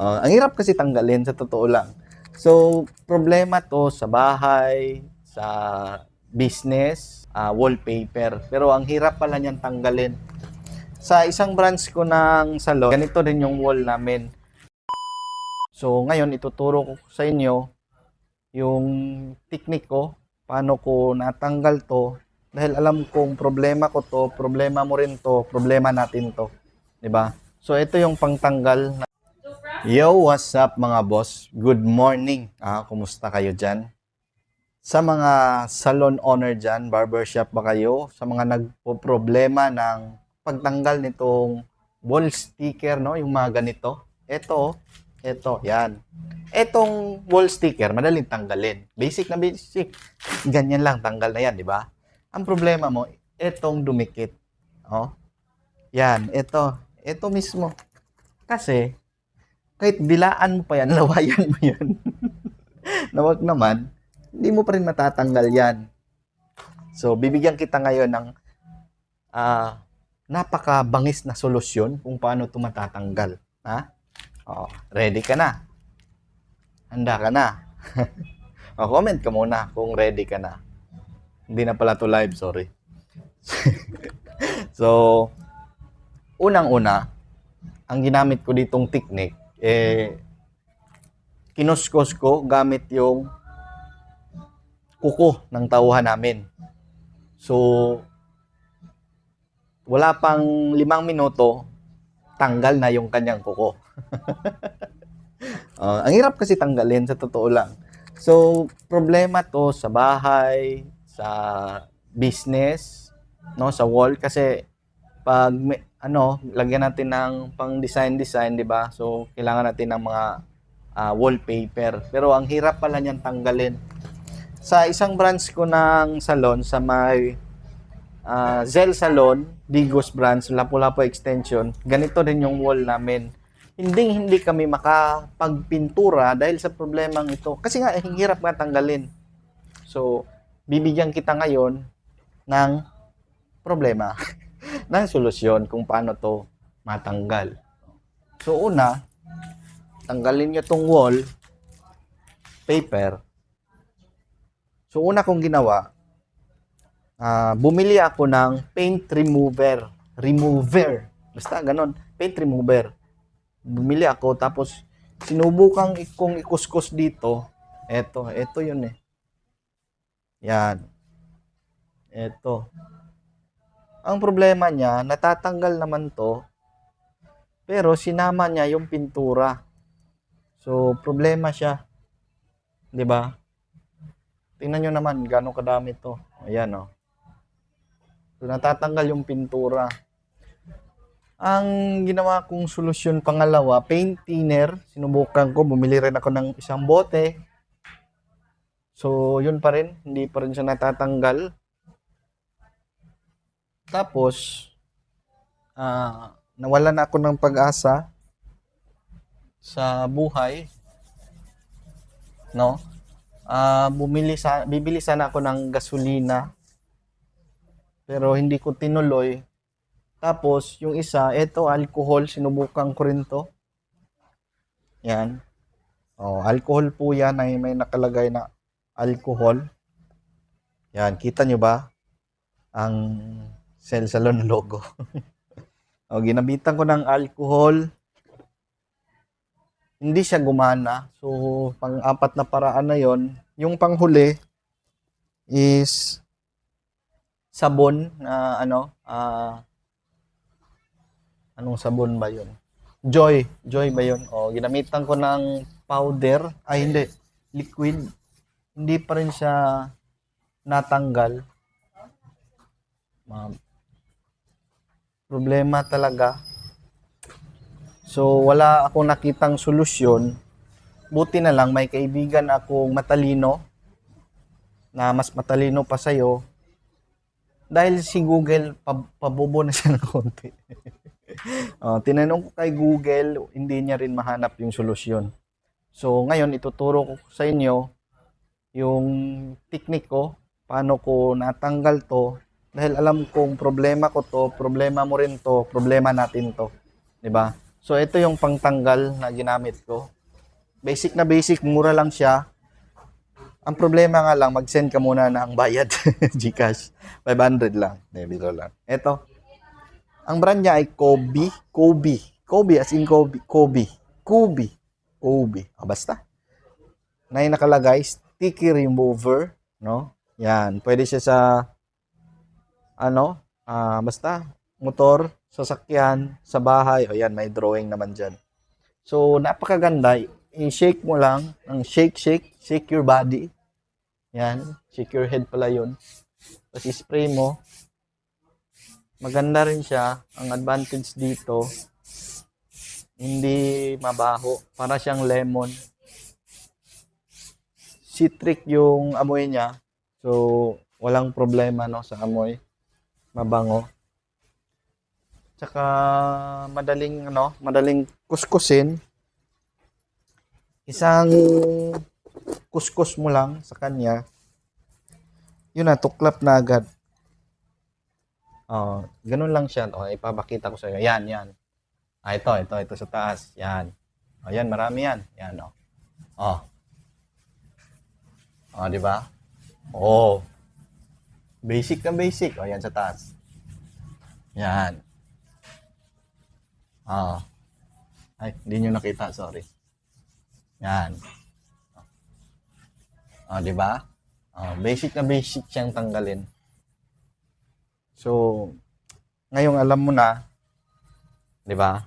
Ang hirap kasi tanggalin sa totoo lang. So, problema 'to sa bahay, sa business, wallpaper. Pero ang hirap pala niyan tanggalin. Sa isang branch ko ng salon, ganito din yung wall namin. So, ngayon ituturo ko sa inyo yung technique ko, paano ko natanggal 'to. Dahil alam kong problema ko 'to, problema mo rin 'to, problema natin 'to, 'di ba? So, ito yung pangtanggal. Yo, what's up mga boss? Good morning. Kumusta kayo dyan? Sa mga salon owner dyan, barbershop ba kayo? Sa mga nagpo-problema ng pagtanggal nitong wall sticker, no? Yung mga ganito. Ito, yan. Etong wall sticker, madaling tanggalin. Basic na basic. Ganyan lang, tanggal na yan, di ba? Ang problema mo, etong dumikit. Oh, yan, ito. Ito mismo. Kasi, kahit dilaan mo pa yan, lawayan mo yan, na wag naman, hindi mo pa rin matatanggal yan. So, bibigyan kita ngayon ng napakabangis na solusyon kung paano ito matatanggal. Ha? Ready ka na? Handa ka na? Comment ka muna kung ready ka na. Hindi na pala to live, sorry. So, unang-una, ang ginamit ko ditong technique, kinuskos ko gamit yung kuko ng tauhan namin. So, wala pang 5 minuto, tanggal na yung kanyang kuko. Ang hirap kasi tanggalin sa totoo lang. So, problema to sa bahay, sa business, no, sa wall kasi pag lagyan natin ng pang design, 'di ba? So, kailangan natin ng mga wallpaper. Pero ang hirap pala niyan tanggalin. Sa isang branch ko ng salon sa may Zell Salon, Digos branch, Lapu-Lapu extension, ganito din yung wall namin. Hindi kami makapagpintura dahil sa problemang ito. Kasi nga, hirap nga tanggalin. So, bibigyan kita ngayon ng problema, ng solusyon kung paano to matanggal. So, una, tanggalin nyo tong wall paper. So, una kong ginawa, bumili ako ng paint remover. Basta ganon, paint remover. Bumili ako, tapos sinubukan kong ikuskus dito. Ito yun eh. Yan. Ito. Ang problema niya, natatanggal naman to, pero sinama niya yung pintura. So, problema siya. 'Di ba? Tingnan nyo naman gaano kadami to. Ayan oh. So, natatanggal yung pintura. Ang ginawa kong solusyon pangalawa, paint thinner. Sinubukan ko, bumili rin ako ng isang bote. So, yun pa rin, hindi pa rin siya natatanggal. Tapos, nawalan ako ng pag-asa sa buhay, no? Bibili sana ako ng gasolina, pero hindi ko tinuloy. Tapos, yung isa, ito, alcohol, sinubukan ko rin to. Yan. Alcohol po yan, ay may nakalagay na alcohol. Yan, kita nyo ba? Ang Zell Salon logo. Ginabitan ko ng alcohol. Hindi siya gumana. So, pang-apat na paraan na yon. Yung panghuli is sabon na anong sabon ba yun? Joy ba yun? Ginamitan ko ng powder. Hindi. Liquid. Hindi pa rin siya natanggal. Problema talaga. So, wala akong nakitang solusyon. Buti na lang may kaibigan akong matalino, na mas matalino pa sa'yo. Dahil si Google, pabobo na siya ng konti. Tinanong ko kay Google, hindi niya rin mahanap yung solusyon. So, ngayon, ituturo ko sa inyo yung technique ko, paano ko natanggal to. Dahil alam kong problema ko to, problema mo rin to, problema natin to. 'Di ba? So, ito yung pangtanggal na ginamit ko. Basic na basic, mura lang siya. Ang problema nga lang, mag-send ka muna ng bayad. GCash. 500 lang. Biro lang. Ito. Ang brand niya ay Kobe. Kobe. Kobe as in Kobe. Kobe. Kobe. Kobe. Basta. Na yung nakalagay, sticky remover. No? Yan. Pwede siya sa, basta, motor, sasakyan, sa bahay. O yan, may drawing naman dyan. So, napakaganda. I-shake mo lang. Ang shake, shake. Shake your body. Yan. Shake your head pala yun. Tapos i-spray mo. Maganda rin siya. Ang advantage dito, hindi mabaho. Para siyang lemon. Citric yung amoy niya. So, walang problema no sa amoy. Mabango. Tsaka madaling kuskusin. Isang kuskus mo lang sa kanya. Yun na, tuklap na agad. Ganun lang siya. Ipapakita ko sa iyo. Yan. Ito sa taas. Yan. Yan, marami yan. Yan, di ba? Basic na basic. Yan sa taas. Yan. Ay, hindi nyo nakita, sorry. Yan. Di ba? Basic na basic siyang tanggalin. So, ngayong alam mo na, di ba?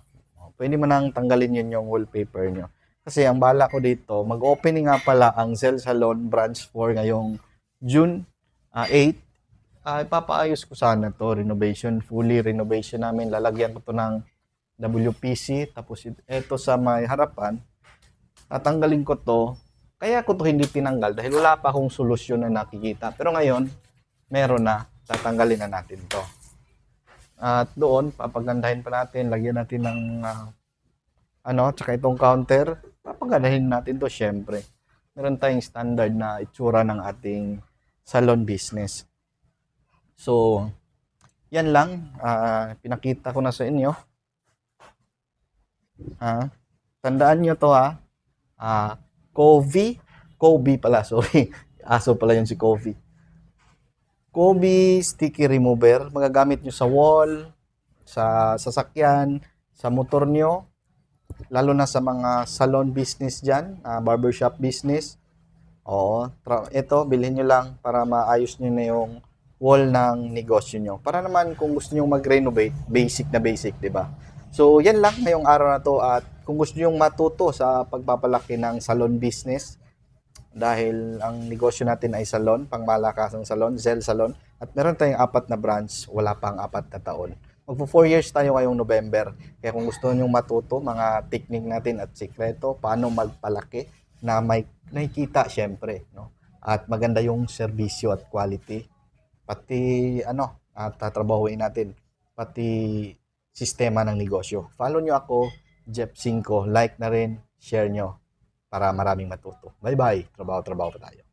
Pwede mo nang tanggalin yun yung wallpaper nyo. Kasi ang bala ko dito, mag-opening nga pala ang Zell Salon Branch 4 ngayong June 8. Ipapaayos ko sana to, renovation, fully renovation namin. Lalagyan ko to ng WPC, tapos ito sa may harapan, tatanggalin ko to. Kaya ko to hindi tinanggal dahil wala pa akong solusyon na nakikita. Pero ngayon, meron na. Tatanggalin na natin to. At doon, papagandahin pa natin. Lagyan natin ng tsaka itong counter. Papagandahin natin to syempre. Meron tayong standard na itsura ng ating salon business. So, yan lang. Pinakita ko na sa inyo. Tandaan nyo to Kobe pala, sorry. Aso pala yun si Kobe. Kobe sticky remover. Magagamit nyo sa wall, sa sasakyan, sa motor nyo. Lalo na sa mga salon business dyan, barbershop business. Ito, bilhin nyo lang para maayos nyo na yung wall ng negosyo nyo. Para naman kung gusto nyo mag-renovate, basic na basic, di ba? So, yan lang ngayong araw na to. At kung gusto nyo matuto sa pagpapalaki ng salon business, dahil ang negosyo natin ay salon, pangmalakasang salon, Zell Salon. At meron tayong 4 na branch, wala pang 4 na taon. Magpo 4 years tayo ngayong November. Kaya kung gusto nyo matuto, mga technique natin at sikreto, paano magpalaki na may nakikita syempre. No? At maganda yung serbisyo at quality. Pati at tatrabahuin natin. Pati sistema ng negosyo. Follow nyo ako, Jeff 5. Like na rin, share nyo para maraming matuto. Bye-bye. Trabaho pa tayo.